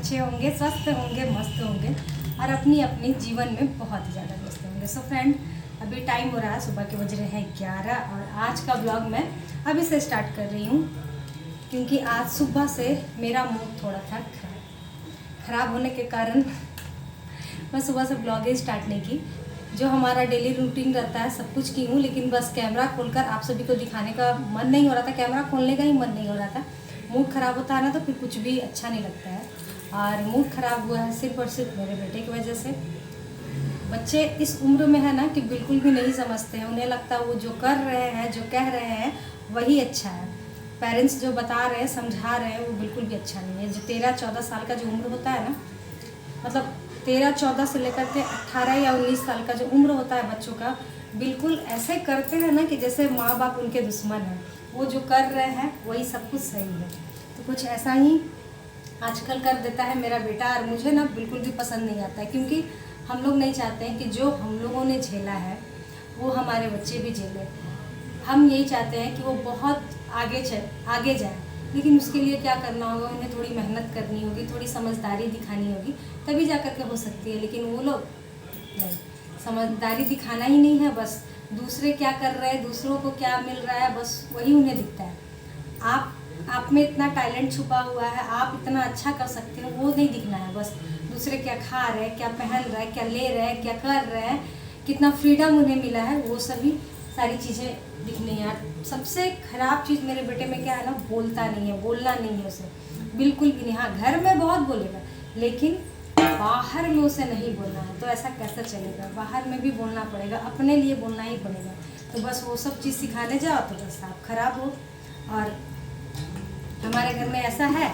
अच्छे होंगे, स्वस्थ होंगे, मस्त होंगे और अपनी अपनी जीवन में बहुत ही ज़्यादा व्यस्त होंगे। सो फ्रेंड, अभी टाइम हो रहा है, सुबह के बज रहे हैं 11 और आज का ब्लॉग मैं अभी से स्टार्ट कर रही हूँ क्योंकि आज सुबह से मेरा मूड थोड़ा था खराब होने के कारण मैं सुबह से ब्लॉग ही स्टार्ट नहीं की। जो हमारा डेली रूटीन रहता है सब कुछ की हूँ, लेकिन बस कैमरा खोलकर आप सभी को दिखाने का मन नहीं हो रहा था, कैमरा खोलने का ही मन नहीं हो रहा था। मूड ख़राब होता है ना तो फिर कुछ भी अच्छा नहीं लगता है और मूड ख़राब हुआ है सिर्फ और सिर्फ मेरे बेटे की वजह से। बच्चे इस उम्र में है ना कि बिल्कुल भी नहीं समझते हैं, उन्हें लगता है वो जो कर रहे हैं, जो कह रहे हैं वही अच्छा है। पेरेंट्स जो बता रहे हैं, समझा रहे हैं वो बिल्कुल भी अच्छा नहीं है। जो 13-14 साल का जो उम्र होता है ना, मतलब 13-14 से लेकर के 18 या 19 साल का जो उम्र होता है बच्चों का, बिल्कुल ऐसे करते हैं ना कि जैसे माँ बाप उनके दुश्मन हैं। वो जो कर रहे हैं वही सब कुछ सही है, तो कुछ ऐसा ही आजकल कर देता है मेरा बेटा और मुझे ना बिल्कुल भी पसंद नहीं आता है क्योंकि हम लोग नहीं चाहते हैं कि जो हम लोगों ने झेला है वो हमारे बच्चे भी झेले। हम यही चाहते हैं कि वो बहुत आगे जाए, लेकिन उसके लिए क्या करना होगा, उन्हें थोड़ी मेहनत करनी होगी, थोड़ी समझदारी दिखानी होगी, तभी जा कर के हो सकती है। लेकिन वो लोग नहीं, समझदारी दिखाना ही नहीं है, बस दूसरे क्या कर रहे हैं, दूसरों को क्या मिल रहा है, बस वही उन्हें दिखता है। आप में इतना टैलेंट छुपा हुआ है, आप इतना अच्छा कर सकते हो, वो नहीं दिखना है। बस दूसरे क्या खा रहे हैं, क्या पहन रहे हैं, क्या ले रहे हैं, क्या कर रहे हैं, कितना फ्रीडम उन्हें मिला है, वो सभी सारी चीज़ें दिखनी है। सबसे ख़राब चीज़ मेरे बेटे में क्या है ना, बोलता नहीं है, बोलना नहीं है उसे बिल्कुल भी नहीं। हाँ, घर में बहुत बोलेगा लेकिन बाहर में उसे नहीं बोलना है, तो ऐसा कैसे चलेगा। बाहर में भी बोलना पड़ेगा, अपने लिए बोलना ही पड़ेगा। तो बस वो सब चीज़ सिखाने जाओ तो बस आप खराब हो। और हमारे घर में ऐसा है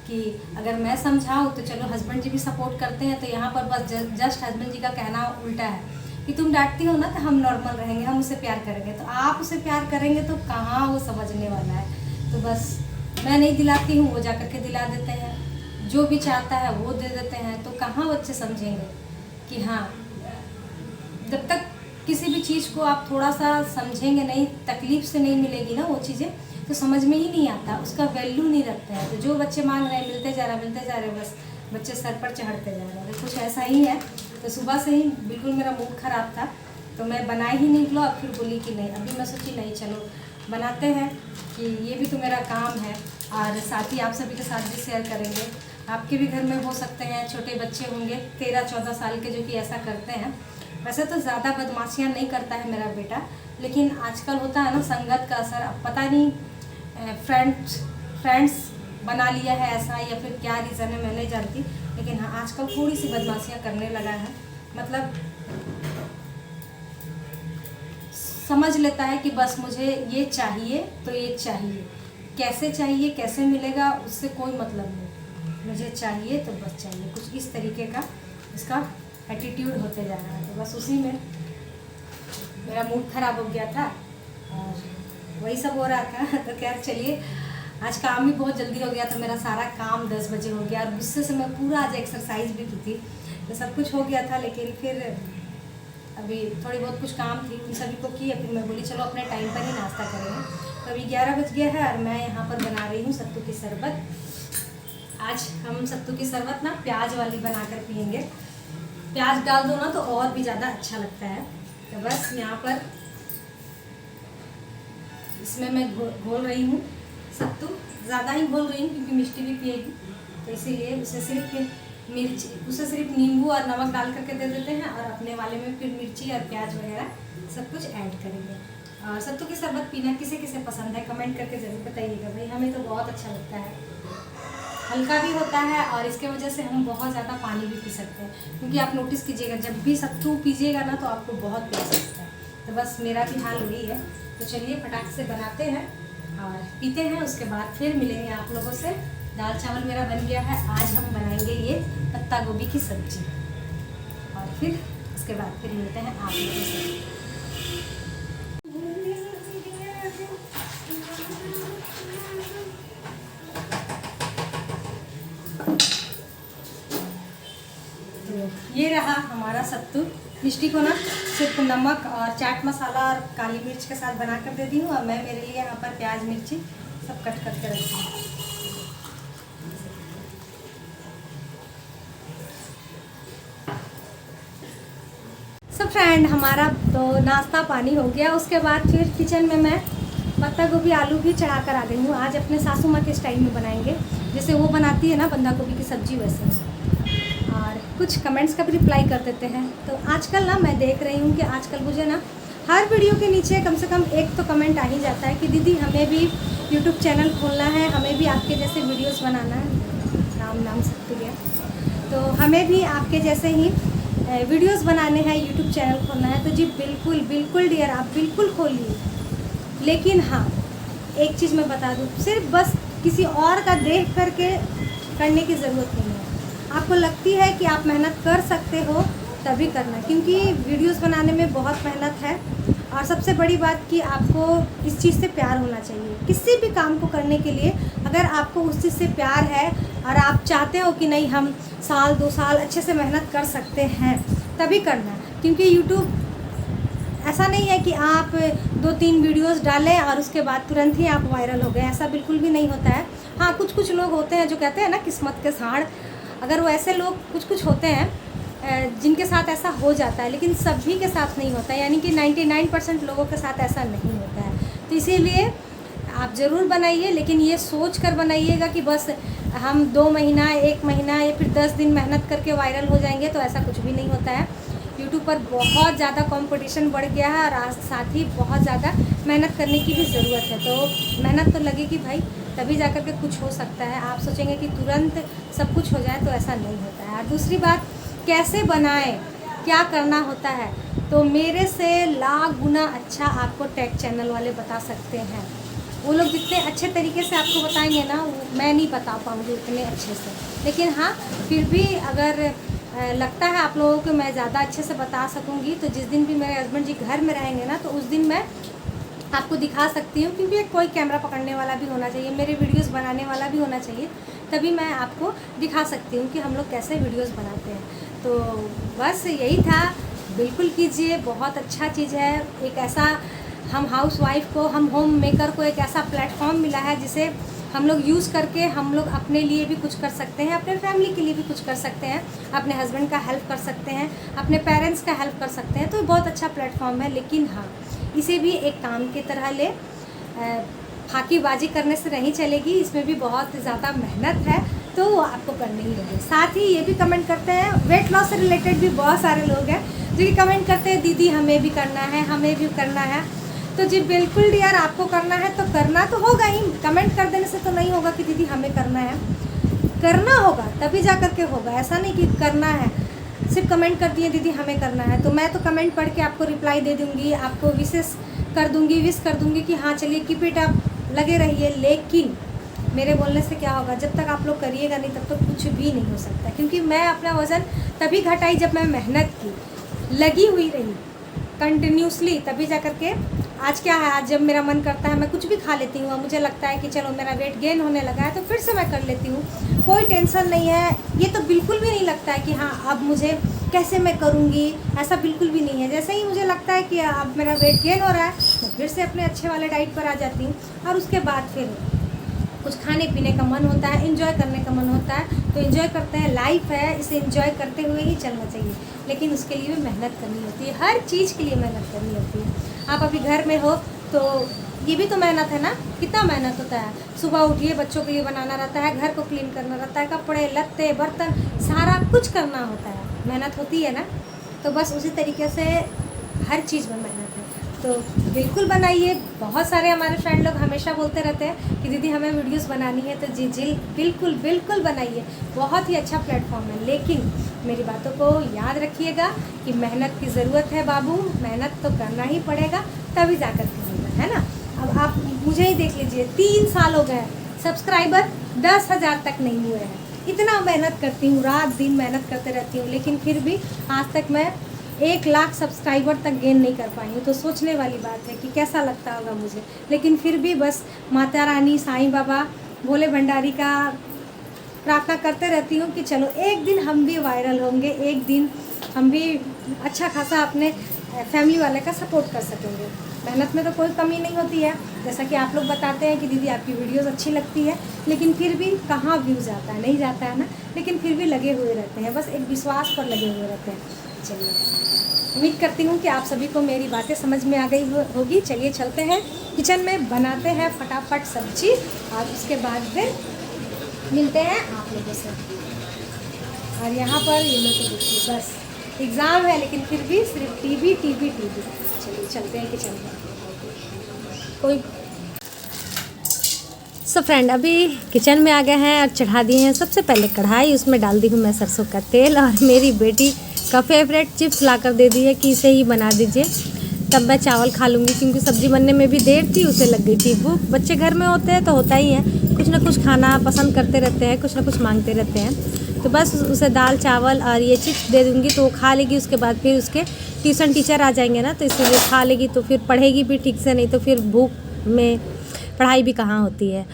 कि अगर मैं समझाऊँ तो चलो हस्बैंड जी भी सपोर्ट करते हैं, तो यहाँ पर बस जस्ट हस्बैंड जी का कहना उल्टा है कि तुम डांटती हो ना तो हम नॉर्मल रहेंगे, हम उसे प्यार करेंगे। तो आप उसे प्यार करेंगे तो कहाँ वो समझने वाला है। तो बस मैं नहीं दिलाती हूँ, वो जा कर के दिला देते हैं, जो भी चाहता है वो दे देते हैं। तो कहाँ बच्चे समझेंगे कि हाँ, जब तक किसी भी चीज़ को आप थोड़ा सा समझेंगे नहीं, तकलीफ से नहीं मिलेगी ना वो चीज़ें, तो समझ में ही नहीं आता, उसका वैल्यू नहीं रखते हैं। तो जो बच्चे मांग रहे हैं मिलते जा रहे, बस बच्चे सर पर चढ़ते जा रहे हैं। तो कुछ ऐसा ही है। तो सुबह से ही बिल्कुल मेरा मूड ख़राब था, तो मैं बनाए ही नहीं ब्लॉग। फिर बोली कि नहीं, अभी मैं सोची नहीं चलो बनाते हैं कि ये भी तो मेरा काम है और साथ ही आप सभी के साथ भी शेयर करेंगे। आपके भी घर में हो सकते हैं छोटे बच्चे होंगे 13-14 साल के जो कि ऐसा करते हैं। वैसे तो ज़्यादा बदमाशियाँ नहीं करता है मेरा बेटा, लेकिन आजकल होता है ना संगत का असर, अब पता नहीं फ्रेंड्स बना लिया है ऐसा या फिर क्या रीज़न है मैं नहीं जानती। लेकिन हाँ, आजकल थोड़ी सी बदमाशियाँ करने लगा है। मतलब समझ लेता है कि बस मुझे ये चाहिए तो ये चाहिए, कैसे चाहिए कैसे मिलेगा उससे कोई मतलब नहीं, मुझे चाहिए तो बस चाहिए। कुछ इस तरीके का इसका एटीट्यूड होते जा रहा है। तो बस उसी में मेरा मूड ख़राब हो गया था और वही सब हो रहा था। तो खैर चलिए, आज काम भी बहुत जल्दी हो गया था, मेरा सारा काम 10 बजे हो गया और गुस्से से मैं पूरा आज एक्सरसाइज भी की थी, तो सब कुछ हो गया था। लेकिन फिर अभी थोड़ी बहुत कुछ काम थी, उन सभी को किए। फिर मैं बोली चलो अपने टाइम पर ही नाश्ता करेंगे। तो अभी 11 बज गया है और मैं यहाँ पर बना रही हूँ सत्तू की शरबत। आज हम सत्तू की शरबत ना प्याज वाली बना कर पियेंगे। प्याज डाल दो ना तो और भी ज़्यादा अच्छा लगता है। तो बस यहाँ पर इसमें मैं घोल रही हूँ सत्तू, ज़्यादा ही घोल रही हूँ क्योंकि मिष्टी भी पिएगी, तो इसीलिए उसे सिर्फ नींबू और नमक डाल करके दे देते हैं और अपने वाले में फिर मिर्ची और प्याज वगैरह सब कुछ ऐड करेंगे। और सत्तू की शरबत पीना किसे किसे पसंद है कमेंट करके ज़रूर बताइएगा भाई, हमें तो बहुत अच्छा लगता है। हल्का भी होता है और इसके वजह से हम बहुत ज़्यादा पानी भी पी सकते हैं, क्योंकि आप नोटिस कीजिएगा जब भी सत्तू पीजिएगा ना तो आपको बहुत प्यास लगता है। तो बस मेरा भी हाल वही है। तो चलिए फटाक से बनाते हैं और पीते हैं, उसके बाद फिर मिलेंगे आप लोगों से। दाल चावल मेरा बन गया है, आज हम बनाएंगे ये पत्ता गोभी की सब्जी और फिर उसके बाद फिर मिलते हैं आप लोगों से। ये रहा हमारा सत्तू। मिष्टी को ना सिर्फ नमक और चाट मसाला और काली मिर्च के साथ बना कर दे दी हूँ और मैं मेरे लिए यहाँ पर प्याज मिर्ची सब कट करके रखी हूँ। सब फ्रेंड, हमारा तो नाश्ता पानी हो गया। उसके बाद फिर किचन में मैं पत्ता गोभी आलू भी चढ़ा कर आ गई हूँ। आज अपने सासू माँ के स्टाइल में बनाएंगे, जैसे वो बनाती है ना बंदा गोभी की सब्ज़ी, वैसे। और कुछ कमेंट्स का भी रिप्लाई कर देते हैं। तो आजकल ना मैं देख रही हूँ कि आजकल मुझे ना हर वीडियो के नीचे कम से कम एक तो कमेंट आ ही जाता है कि दीदी हमें भी यूट्यूब चैनल खोलना है, हमें भी आपके जैसे वीडियोस बनाना है। नाम सकती है, तो हमें भी आपके जैसे ही वीडियोस बनाने हैं, यूट्यूब चैनल खोलना है। तो जी बिल्कुल बिल्कुल डियर, आप बिल्कुल खोलिए। लेकिन हाँ, एक चीज़ मैं बता दूँ, सिर्फ बस किसी और का देख करके करने की ज़रूरत नहीं है। आपको लगती है कि आप मेहनत कर सकते हो तभी करना, क्योंकि वीडियोस बनाने में बहुत मेहनत है। और सबसे बड़ी बात कि आपको इस चीज़ से प्यार होना चाहिए। किसी भी काम को करने के लिए अगर आपको उस चीज़ से प्यार है और आप चाहते हो कि नहीं हम साल 2 साल अच्छे से मेहनत कर सकते हैं, तभी करना है। क्योंकि यूट्यूब ऐसा नहीं है कि आप 2-3 वीडियोस डालें और उसके बाद तुरंत ही आप वायरल हो गए, ऐसा बिल्कुल भी नहीं होता है। हाँ, कुछ लोग होते हैं जो कहते हैं ना किस्मत के साड़, अगर वो ऐसे लोग कुछ होते हैं जिनके साथ ऐसा हो जाता है, लेकिन सभी के साथ नहीं होता है। यानी कि 99% लोगों के साथ ऐसा नहीं होता है। तो इसीलिए आप ज़रूर बनाइए, लेकिन ये सोच कर बनाइएगा कि बस हम 2 महीना 1 महीना या फिर 10 दिन मेहनत करके वायरल हो जाएंगे, तो ऐसा कुछ भी नहीं होता है। यूट्यूब पर बहुत ज़्यादा कंपटीशन बढ़ गया है और साथ ही बहुत ज़्यादा मेहनत करने की भी ज़रूरत है। तो मेहनत तो लगेगी भाई, तभी जाकर के कुछ हो सकता है। आप सोचेंगे कि तुरंत सब कुछ हो जाए, तो ऐसा नहीं होता है। और दूसरी बात, कैसे बनाएं, क्या करना होता है, तो मेरे से लाख गुना अच्छा आपको टेक चैनल वाले बता सकते हैं। वो लोग जितने अच्छे तरीके से आपको बताएंगे ना, मैं नहीं बता पाऊँगी उतने अच्छे से। लेकिन हाँ, फिर भी अगर लगता है आप लोगों को मैं ज़्यादा अच्छे से बता सकूँगी, तो जिस दिन भी मेरे हस्बैंड जी घर में रहेंगे ना, तो उस दिन मैं आपको दिखा सकती हूँ। क्योंकि कोई कैमरा पकड़ने वाला भी होना चाहिए, मेरे वीडियोस बनाने वाला भी होना चाहिए, तभी मैं आपको दिखा सकती हूँ कि हम लोग कैसे वीडियोस बनाते हैं। तो बस यही था, बिल्कुल कीजिए, बहुत अच्छा चीज़ है। एक ऐसा हम हाउसवाइफ को, हम होम मेकर को एक ऐसा प्लेटफॉर्म मिला है जिसे हम लोग यूज़ करके हम लोग अपने लिए भी कुछ कर सकते हैं, अपने फैमिली के लिए भी कुछ कर सकते हैं, अपने हस्बैंड का हेल्प कर सकते हैं, अपने पेरेंट्स का हेल्प कर सकते हैं। तो बहुत अच्छा प्लेटफॉर्म है। लेकिन हाँ, इसे भी एक काम की तरह ले, फाकीबाजी करने से नहीं चलेगी। इसमें भी बहुत ज़्यादा मेहनत है, तो वो आपको करनी ही होगी। साथ ही ये भी कमेंट करते हैं, वेट लॉस से रिलेटेड भी बहुत सारे लोग हैं जो कि कमेंट करते हैं दीदी हमें भी करना है, हमें भी करना है। तो जी बिल्कुल यार, आपको करना है तो करना तो होगा ही। कमेंट कर देने से तो नहीं होगा कि दीदी हमें करना है, करना होगा तभी जा कर के होगा। ऐसा नहीं कि करना है सिर्फ कमेंट कर दिए दीदी हमें करना है, तो मैं तो कमेंट पढ़ के आपको रिप्लाई दे दूँगी, आपको विश कर दूँगी कि हाँ चलिए कीप इट अप, लगे रहिए। लेकिन मेरे बोलने से क्या होगा, जब तक आप लोग करिएगा नहीं तब तक कुछ भी नहीं हो सकता। क्योंकि मैं अपना वज़न तभी घटाई जब मैं मेहनत की, लगी हुई रही कंटिन्यूसली, तभी जा कर के आज क्या है, आज जब मेरा मन करता है मैं कुछ भी खा लेती हूँ। मुझे लगता है कि चलो मेरा वेट गेन होने लगा है, तो फिर से मैं कर लेती हूँ, कोई टेंशन नहीं है। ये तो बिल्कुल भी नहीं लगता है कि हाँ अब मुझे कैसे मैं करूँगी, ऐसा बिल्कुल भी नहीं है। जैसे ही मुझे लगता है कि अब मेरा वेट गेन हो रहा है, तो फिर से अपने अच्छे वाले डाइट पर आ जाती हूँ। और उसके बाद फिर कुछ खाने पीने का मन होता है, एंजॉय करने का मन होता है, तो एंजॉय करते हैं। लाइफ है, इसे एंजॉय करते हुए ही चलना चाहिए। लेकिन उसके लिए भी मेहनत करनी होती है, हर चीज़ के लिए मेहनत करनी होती है। आप अभी घर में हो तो ये भी तो मेहनत है ना, कितना मेहनत होता है। सुबह उठिए, बच्चों के लिए बनाना रहता है, घर को क्लीन करना रहता है, कपड़े लत्ते बर्तन सारा कुछ करना होता है, मेहनत होती है ना। तो बस उसी तरीके से हर चीज़ में मेहनत है। तो बिल्कुल बनाइए। बहुत सारे हमारे फ्रेंड लोग हमेशा बोलते रहते हैं कि दीदी हमें वीडियोस बनानी है, तो जी बिल्कुल बिल्कुल बनाइए, बहुत ही अच्छा प्लेटफॉर्म है। लेकिन मेरी बातों को याद रखिएगा कि मेहनत की ज़रूरत है बाबू, मेहनत तो करना ही पड़ेगा, तभी जाकर के होगा, है ना। अब आप मुझे ही देख लीजिए, 3 साल हो गए, सब्सक्राइबर 10,000 तक नहीं हुए हैं। इतना मेहनत करती हूँ, रात दिन मेहनत करते रहती हूँ, लेकिन फिर भी आज तक मैं 1 लाख सब्सक्राइबर तक गेन नहीं कर पाई हूँ। तो सोचने वाली बात है कि कैसा लगता होगा मुझे। लेकिन फिर भी बस माता रानी, साईं बाबा, भोले भंडारी का प्रार्थना करते रहती हूँ कि चलो एक दिन हम भी वायरल होंगे, एक दिन हम भी अच्छा खासा अपने फैमिली वाले का सपोर्ट कर सकेंगे। मेहनत में तो कोई कमी नहीं होती है, जैसा कि आप लोग बताते हैं कि दीदी आपकी वीडियोस अच्छी लगती है, लेकिन फिर भी कहाँ व्यूज़ आता है, नहीं जाता है ना। लेकिन फिर भी लगे हुए रहते हैं, बस एक विश्वास पर लगे हुए रहते हैं। चलिए, उम्मीद करती हूँ कि आप सभी को मेरी बातें समझ में आ गई होगी। चलिए चलते हैं किचन में, बनाते हैं फटाफट सब्जी और उसके बाद फिर मिलते हैं आप लोगों से। और यहाँ पर ये लोग तो देखिए बस एग्ज़ाम है लेकिन फिर भी सिर्फ टीवी। चलिए चलते हैं किचन में। कोई सो फ्रेंड अभी किचन में आ गए हैं और चढ़ा दिए हैं सबसे पहले कढ़ाई, उसमें डाल दी हूँ मैं सरसों का तेल और मेरी बेटी का फेवरेट चिप्स ला कर दे दी है कि इसे ही बना दीजिए, तब मैं चावल खा लूँगी, क्योंकि सब्ज़ी बनने में भी देर थी, उसे लग गई थी भूख। बच्चे घर में होते हैं तो होता ही है, कुछ ना कुछ खाना पसंद करते रहते हैं, कुछ ना कुछ मांगते रहते हैं। तो बस उसे दाल चावल और ये चिप्स दे दूँगी तो वो खा लेगी। उसके बाद फिर उसके ट्यूशन टीचर आ जाएंगे ना, तो इसीलिए खा लेगी तो फिर पढ़ेगी भी ठीक से, नहीं तो फिर भूख में पढ़ाई भी कहाँ होती है।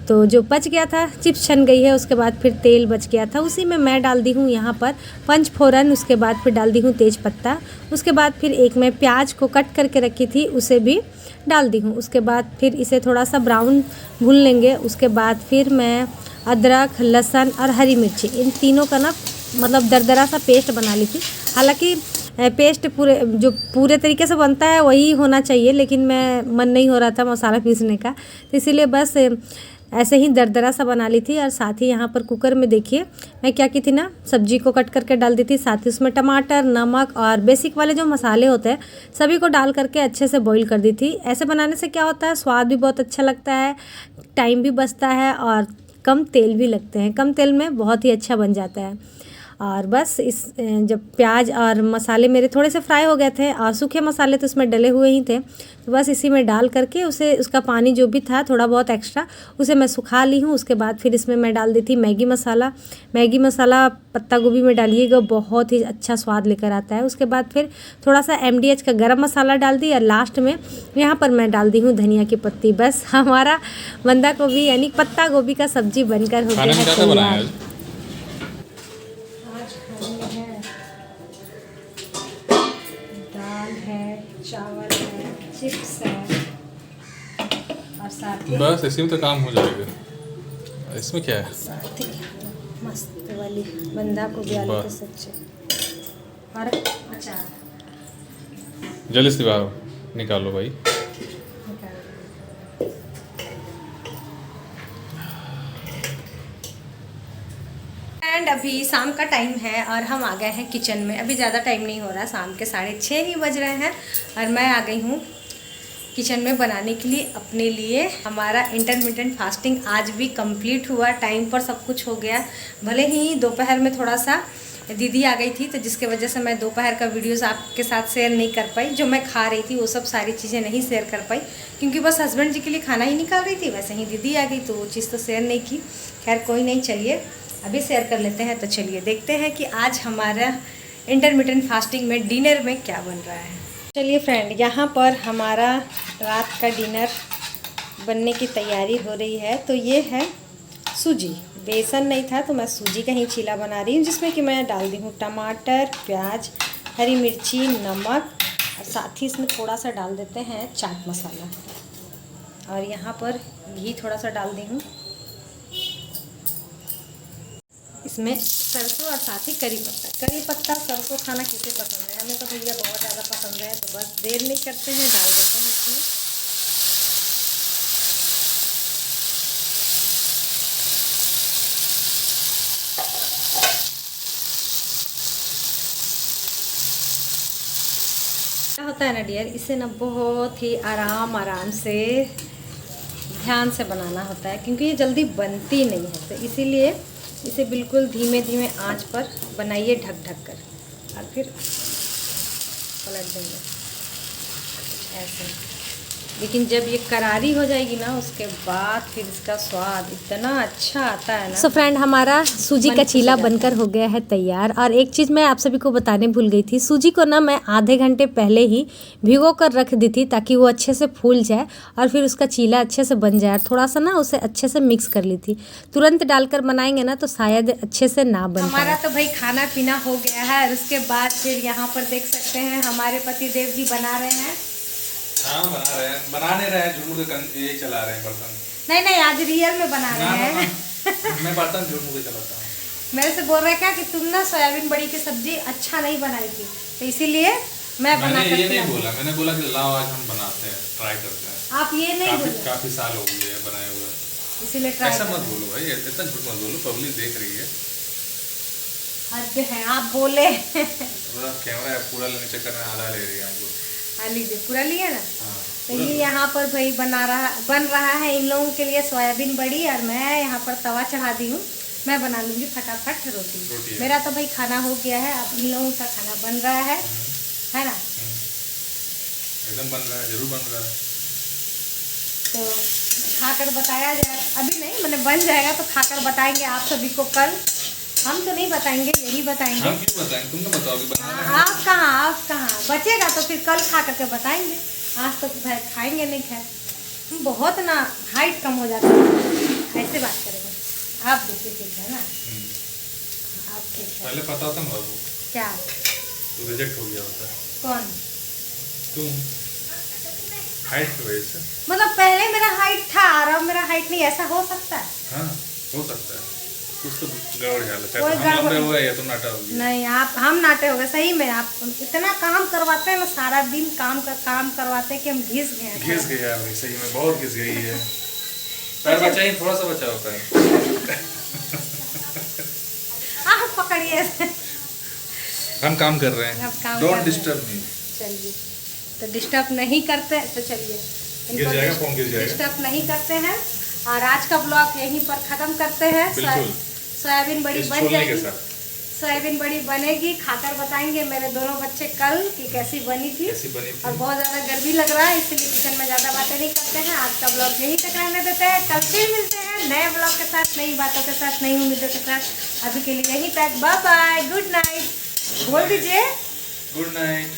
तो जो बच गया था चिप्स छन गई है, उसके बाद फिर तेल बच गया था, उसी में मैं डाल दी हूँ यहाँ पर पंच फोरन। उसके बाद फिर डाल दी हूँ तेज पत्ता। उसके बाद फिर एक मैं प्याज को कट करके रखी थी उसे भी डाल दी हूँ। उसके बाद फिर इसे थोड़ा सा ब्राउन भून लेंगे। उसके बाद फिर मैं अदरक, लहसुन और हरी मिर्ची इन तीनों का ना मतलब दरदरा सा पेस्ट बना ली थी। हालांकि पेस्ट पूरे तरीके से बनता है वही होना चाहिए, लेकिन मैं मन नहीं हो रहा था मसाला पीसने का, तो इसीलिए बस ऐसे ही दरदरा सा बना ली थी। और साथ ही यहाँ पर कुकर में देखिए मैं क्या की थी ना, सब्जी को कट करके डाल दी थी, साथ ही उसमें टमाटर, नमक और बेसिक वाले जो मसाले होते हैं सभी को डाल करके अच्छे से बॉईल कर दी थी। ऐसे बनाने से क्या होता है, स्वाद भी बहुत अच्छा लगता है, टाइम भी बचता है और कम तेल भी लगते हैं। कम तेल में बहुत ही अच्छा बन जाता है। और बस इस जब प्याज और मसाले मेरे थोड़े से फ्राई हो गए थे और सूखे मसाले तो उसमें डले हुए ही थे, तो बस इसी में डाल करके उसका पानी जो भी था थोड़ा बहुत एक्स्ट्रा उसे मैं सुखा ली हूँ। उसके बाद फिर इसमें मैं डाल दी थी मैगी मसाला पत्ता गोभी में डालिएगा, बहुत ही अच्छा स्वाद लेकर आता है। उसके बाद फिर थोड़ा सा MDH का गरम मसाला डाल दी और लास्ट में यहाँ पर मैं डाल दी हूँ धनिया की पत्ती। बस हमारा बंदा गोभी यानी पत्ता गोभी का सब्जी बनकर हो गया है तैयार। चावल है, चिप्स है और साथ ही बस इसी में तो काम हो जाएगा। इसमें क्या है, साथ ही मस्त वाली बंदा को भी आलू के सब्जी और अचार। जल्दी से बाहर निकालो भाई। एंड अभी शाम का टाइम है और हम आ गए हैं किचन में। अभी ज़्यादा टाइम नहीं हो रहा, शाम के 6:30 ही बज रहे हैं और मैं आ गई हूँ किचन में बनाने के लिए अपने लिए। हमारा इंटरमिटेंट फास्टिंग आज भी कंप्लीट हुआ, टाइम पर सब कुछ हो गया। भले ही दोपहर में थोड़ा सा दीदी आ गई थी तो जिसके वजह से मैं दोपहर का वीडियोस आपके साथ शेयर नहीं कर पाई। जो मैं खा रही थी वो सब सारी चीज़ें नहीं शेयर कर पाई, क्योंकि बस हस्बैंड जी के लिए खाना ही निकाल रही थी। वैसे ही दीदी आ गई तो वो चीज़ तो शेयर नहीं की। खैर कोई नहीं, चलिए अभी शेयर कर लेते हैं। तो चलिए देखते हैं कि आज हमारा इंटरमिटेंट फास्टिंग में डिनर में क्या बन रहा है। चलिए फ्रेंड, यहाँ पर हमारा रात का डिनर बनने की तैयारी हो रही है। तो ये है सूजी, बेसन नहीं था तो मैं सूजी का ही चीला बना रही हूँ, जिसमें कि मैं डाल दी हूँ टमाटर, प्याज, हरी मिर्ची, नमक और साथ ही इसमें थोड़ा सा डाल देते हैं चाट मसाला। और यहाँ पर घी थोड़ा सा डाल दी हूँ, इसमें सरसों और साथ ही करी पत्ता। सरसों खाना किसे पसंद है, हमें तो भैया बहुत ज़्यादा पसंद है। तो बस देर नहीं करते हैं, डाल देते हैं इसमें। क्या होता है ना डियर, इसे ना बहुत ही आराम से ध्यान से बनाना होता है, क्योंकि ये जल्दी बनती नहीं है। तो इसीलिए इसे बिल्कुल धीमे धीमे आंच पर बनाइए, ढक कर, और फिर पलट देंगे ऐसे। लेकिन जब ये करारी हो जाएगी ना, उसके बाद फिर इसका स्वाद इतना अच्छा आता है ना। सो फ्रेंड, हमारा सूजी का चीला बनकर हो गया है तैयार। और एक चीज़ मैं आप सभी को बताने भूल गई थी, सूजी को ना मैं आधे घंटे पहले ही भिगो कर रख दी थी, ताकि वो अच्छे से फूल जाए और फिर उसका चीला अच्छे से बन जाए। थोड़ा सा ना उसे अच्छे से मिक्स कर ली थी। तुरंत डालकर बनाएंगे ना तो शायद अच्छे से ना बन। हमारा तो भाई खाना पीना हो गया है, और उसके बाद फिर यहाँ पर देख सकते हैं हमारे पति देव जी बना रहे हैं। हाँ, बना नहीं रहे हैं, झुमर ये चला रहे हैं बर्तन। नहीं, आज रियल में बना रहे हैं। मैं बर्तन झुमर चलाता हूँ। मेरे से बोल रहे क्या कि तुम ना सोयाबीन बड़ी की सब्जी अच्छा नहीं बनाई थी, तो इसीलिए मैं बना मैंने कर ये नहीं खिलाऊंगी। बोला, मैंने बोला कि लाओ आज हम बनाते हैं, ट्राई करते हैं। आप ये नहीं बोले, काफी साल हो गए हैं बनाए हुए। इसीलिए ट्राई ऐसा मत कर। बोलो भाई, इतना झूठ मत बोलो, पब्लिक देख रही है। हद है, आप बोले। पूरा कैमरा पूरा लेने चक्कर में आधा ले रही है हमको। हाँ लीजिए, पूरा लिए ना। हाँ, तो पूरा ये लो। यहाँ पर भाई बन रहा है इन लोगों के लिए सोयाबीन बड़ी, और मैं यहाँ पर तवा चढ़ा दी हूँ। मैं बना लूँगी फटाफट रोटी। रोटी है। मेरा तो भाई खाना हो गया है, अब इन लोगों का खाना बन रहा है ना। एकदम बन रहा है, जरूर बन रहा है। तो खाकर बताया जाए, अभी नहीं मैंने बन जाएगा तो खाकर बताएंगे आप सभी को कल। हम तो नहीं बताएंगे, यही बताएंगे। हम क्यों बताएंगे, तुम तो बताओगे बनाना है। आप कहाँ बचेगा तो फिर कल खा करके बताएंगे। आज तो भाई खाएंगे नहीं खाए, बहुत ना हाइट कम हो जाता है, ऐसे बात करेंगे। आप देखिए ठीक है ना, आप ठीक है। पहले पता था बाबू, क्या तो रिजेक्ट हो गया होता। कौन? तुम हाइट की वजह से। मतलब पहले मेरा हाइट था और अब मेरा हाइट नहीं, ऐसा हो सकता है? हाँ हो सकता है, कुछ तो गड़बड़ ख्याल है। कोई हम लंबे गड़बड़ हुए या तुम नाटा होगी। नहीं, आप हम नाटे हो गए सही में। आप इतना काम करवाते हैं ना, सारा दिन काम करवाते हैं कि हम घिस गए हैं। घिस गई है भाई, सही में बहुत घिस गई है। पैर बचाइए, थोड़ा सा बचा होता है। आप पकड़िए। हम काम कर रहे हैं, आप काम कर डोंट रहे हैं। Disturb me. चलिए, तो डिस्टर्ब नहीं करते, तो चलिए गिर जाएगा, फोन गिर जाएगा। डिस्टर्ब नहीं करते हैं। और आज का ब्लॉग यहीं पर ख़त्म करते हैं। बिल्कुल। सोयाबीन बड़ी इस बन छोले के जाएगी, साथ सोयाबीन बड़ी बनेगी, खाकर बताएंगे मेरे दोनों बच्चे कल कि कैसी बनी थी। कैसी बनी थी। और बहुत ज़्यादा गर्मी लग रहा है, इसलिए किचन में ज़्यादा बातें नहीं करते हैं। आज का ब्लॉग यहीं तक रहने देते हैं, कल फिर मिलते हैं नए ब्लॉग के साथ, नई बातों के साथ, नई उम्मीदों के साथ। अभी के लिए यहीं तक, बाय बाय, गुड नाइट बोल दीजिए। Good night.